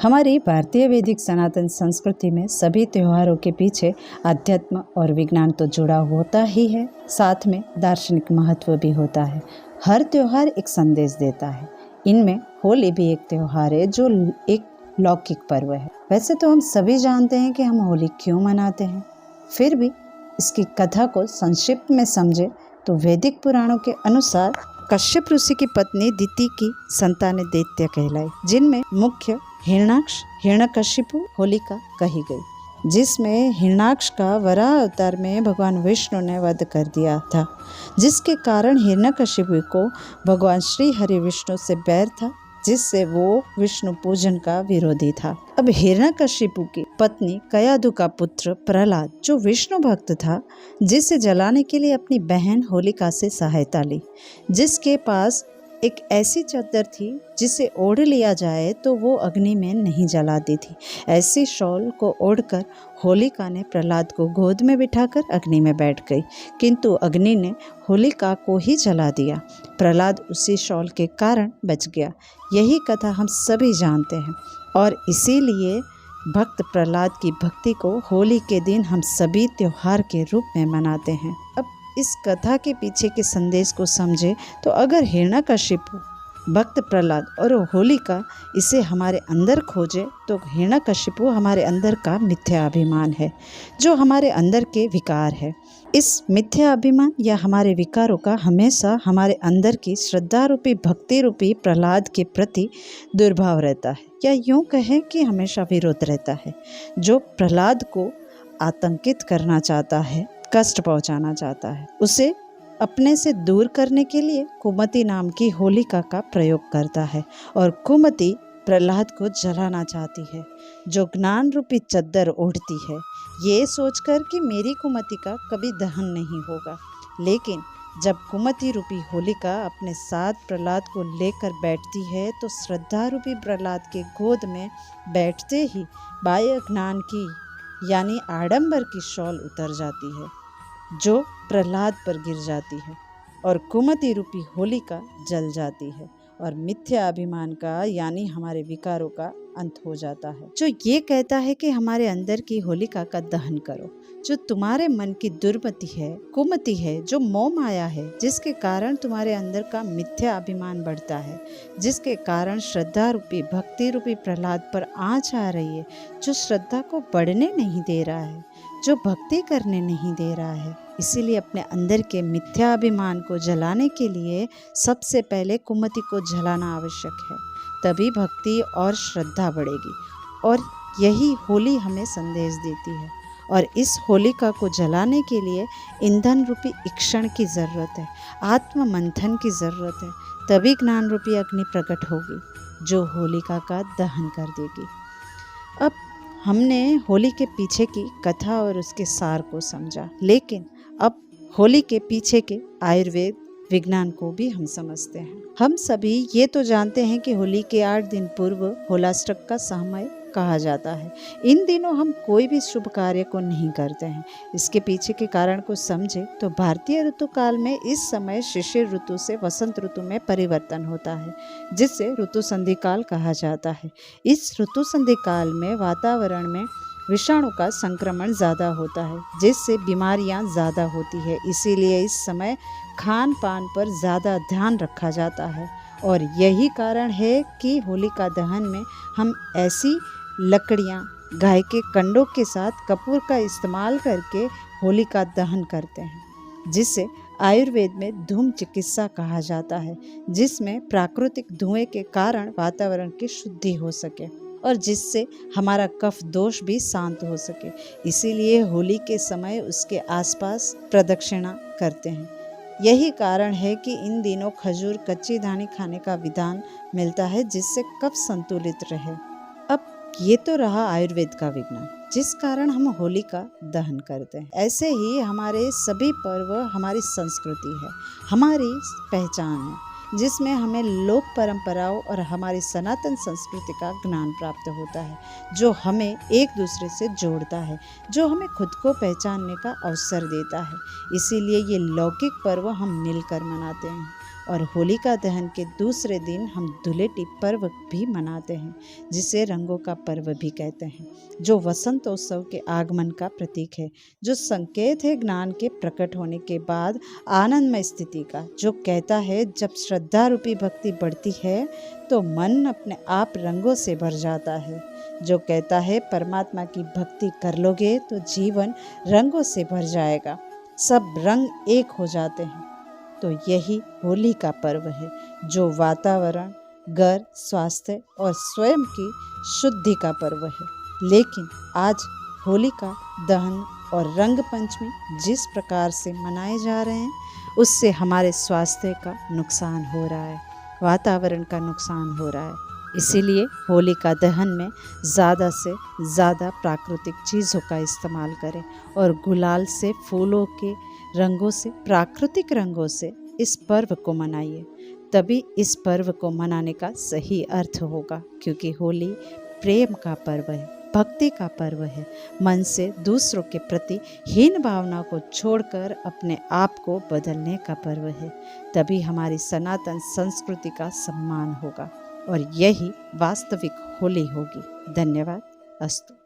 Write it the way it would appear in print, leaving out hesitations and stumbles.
हमारी भारतीय वैदिक सनातन संस्कृति में सभी त्योहारों के पीछे अध्यात्म और विज्ञान तो जुड़ा होता ही है, साथ में दार्शनिक महत्व भी होता है। हर त्योहार एक संदेश देता है। इनमें होली भी एक त्योहार है जो एक लौकिक पर्व है। वैसे तो हम सभी जानते हैं कि हम होली क्यों मनाते हैं, फिर भी इसकी कथा को संक्षिप्त में समझे तो वैदिक पुराणों के अनुसार कश्यप ऋषि की पत्नी दिति की संतानें दैत्य कहलाई, जिनमें मुख्य हिरण्याक्ष, हिरण्यकशिपु, होलिका कही गई, जिसमें हिरण्याक्ष का वराह अवतार में भगवान विष्णु ने वध कर दिया था, जिसके कारण हिरण्यकशिपु को भगवान श्री हरि विष्णु से बैर था, जिससे वो विष्णु पूजन का विरोधी था। अब हिरण्यकशिपु की पत्नी कयाधु का पुत्र प्रहलाद, जो विष्णु भक्त था, जिसे जलाने के लिए अपनी बहन होलिका से सहायता ली, जिसके पास एक ऐसी चादर थी जिसे ओढ़ लिया जाए तो वो अग्नि में नहीं जलाती थी। ऐसी शॉल को ओढ़कर होलिका ने प्रहलाद को गोद में बिठाकर अग्नि में बैठ गई, किंतु अग्नि ने होलिका को ही जला दिया। प्रहलाद उसी शॉल के कारण बच गया। यही कथा हम सभी जानते हैं और इसीलिए भक्त प्रहलाद की भक्ति को होली के दिन हम सभी त्योहार के रूप में मनाते हैं। अब इस कथा के पीछे के संदेश को समझे तो अगर हिरण्यकशिपु, भक्त प्रहलाद और होलिका इसे हमारे अंदर खोजे तो हिरण्यकशिपु हमारे अंदर का मिथ्या अभिमान है, जो हमारे अंदर के विकार है। इस मिथ्या अभिमान या हमारे विकारों का हमेशा हमारे अंदर की श्रद्धा रूपी, भक्ति रूपी प्रहलाद के प्रति दुर्भाव रहता है, या यूं कहें कि हमेशा विरोध रहता है, जो प्रहलाद को आतंकित करना चाहता है, कष्ट पहुंचाना चाहता है। उसे अपने से दूर करने के लिए कुमति नाम की होलिका का प्रयोग करता है और कुमति प्रहलाद को जलाना चाहती है, जो ज्ञान रूपी चद्दर ओढ़ती है, ये सोचकर कि मेरी कुमति का कभी दहन नहीं होगा। लेकिन जब कुमति रूपी होलिका अपने साथ प्रहलाद को लेकर बैठती है तो श्रद्धा रूपी प्रहलाद के गोद में बैठते ही बाह्य ज्ञान की यानी आडंबर की शॉल उतर जाती है, जो प्रहलाद पर गिर जाती है और कुमति रूपी होलिका जल जाती है और मिथ्या अभिमान का यानी हमारे विकारों का अंत हो जाता है, जो ये कहता है कि हमारे अंदर की होलिका का दहन करो, जो तुम्हारे मन की दुर्मति है, कुमति है, जो मोह माया है, जिसके कारण तुम्हारे अंदर का मिथ्या अभिमान बढ़ता है, जिसके कारण श्रद्धा रूपी, भक्ति रूपी प्रहलाद पर आँच आ रही है, जो श्रद्धा को बढ़ने नहीं दे रहा है, जो भक्ति करने नहीं दे रहा है। इसीलिए अपने अंदर के मिथ्या अभिमान को जलाने के लिए सबसे पहले कुमति को जलाना आवश्यक है, तभी भक्ति और श्रद्धा बढ़ेगी। और यही होली हमें संदेश देती है। और इस होलिका को जलाने के लिए ईंधन रूपी इक्षण की ज़रूरत है, आत्म मंथन की ज़रूरत है, तभी ज्ञान रूपी अग्नि प्रकट होगी, जो होलिका का दहन कर देगी। अब हमने होली के पीछे की कथा और उसके सार को समझा, लेकिन अब होली के पीछे के आयुर्वेद विज्ञान को भी हम समझते हैं। हम सभी ये तो जानते हैं कि होली के 8 दिन पूर्व होलाष्टक का समय कहा जाता है। इन दिनों हम कोई भी शुभ कार्य को नहीं करते हैं। इसके पीछे के कारण को समझे तो भारतीय ऋतु काल में इस समय शिशिर ऋतु से वसंत ऋतु में परिवर्तन होता है, जिससे ऋतु संधि काल कहा जाता है। इस ऋतु संधि काल में वातावरण में विषाणु का संक्रमण ज़्यादा होता है, जिससे बीमारियां ज़्यादा होती है। इसीलिए इस समय खान पान पर ज़्यादा ध्यान रखा जाता है और यही कारण है कि होलिका दहन में हम ऐसी लकड़ियां, गाय के कंडों के साथ कपूर का इस्तेमाल करके होलिका दहन करते हैं, जिसे आयुर्वेद में धूम चिकित्सा कहा जाता है, जिसमें प्राकृतिक धुएं के कारण वातावरण की शुद्धि हो सके और जिससे हमारा कफ दोष भी शांत हो सके। इसीलिए होली के समय उसके आसपास प्रदक्षिणा करते हैं। यही कारण है कि इन दिनों खजूर, कच्ची धानी खाने का विधान मिलता है, जिससे कफ संतुलित रहे। अब ये तो रहा आयुर्वेद का विज्ञान, जिस कारण हम होली का दहन करते हैं। ऐसे ही हमारे सभी पर्व हमारी संस्कृति है, हमारी पहचान है, जिसमें हमें लोक परंपराओं और हमारी सनातन संस्कृति का ज्ञान प्राप्त होता है, जो हमें एक दूसरे से जोड़ता है, जो हमें खुद को पहचानने का अवसर देता है। इसीलिए ये लौकिक पर्व हम मिलकर मनाते हैं और होलिका दहन के दूसरे दिन हम धुलेटी पर्व भी मनाते हैं, जिसे रंगों का पर्व भी कहते हैं, जो वसंतोत्सव के आगमन का प्रतीक है, जो संकेत है ज्ञान के प्रकट होने के बाद आनंदमय स्थिति का, जो कहता है जब श्रद्धा रूपी भक्ति बढ़ती है तो मन अपने आप रंगों से भर जाता है, जो कहता है परमात्मा की भक्ति कर लोगे तो जीवन रंगों से भर जाएगा, सब रंग एक हो जाते हैं। तो यही होली का पर्व है, जो वातावरण, घर, स्वास्थ्य और स्वयं की शुद्धि का पर्व है। लेकिन आज होलिका दहन और रंग पंचमी जिस प्रकार से मनाए जा रहे हैं, उससे हमारे स्वास्थ्य का नुकसान हो रहा है, वातावरण का नुकसान हो रहा है। इसीलिए होलिका दहन में ज़्यादा से ज़्यादा प्राकृतिक चीज़ों का इस्तेमाल करें और गुलाल से, फूलों के रंगों से, प्राकृतिक रंगों से इस पर्व को मनाइए। तभी इस पर्व को मनाने का सही अर्थ होगा, क्योंकि होली प्रेम का पर्व है, भक्ति का पर्व है। मन से दूसरों के प्रति हीन भावना को छोड़कर अपने आप को बदलने का पर्व है। तभी हमारी सनातन संस्कृति का सम्मान होगा और यही वास्तविक होली होगी। धन्यवाद। अस्तु।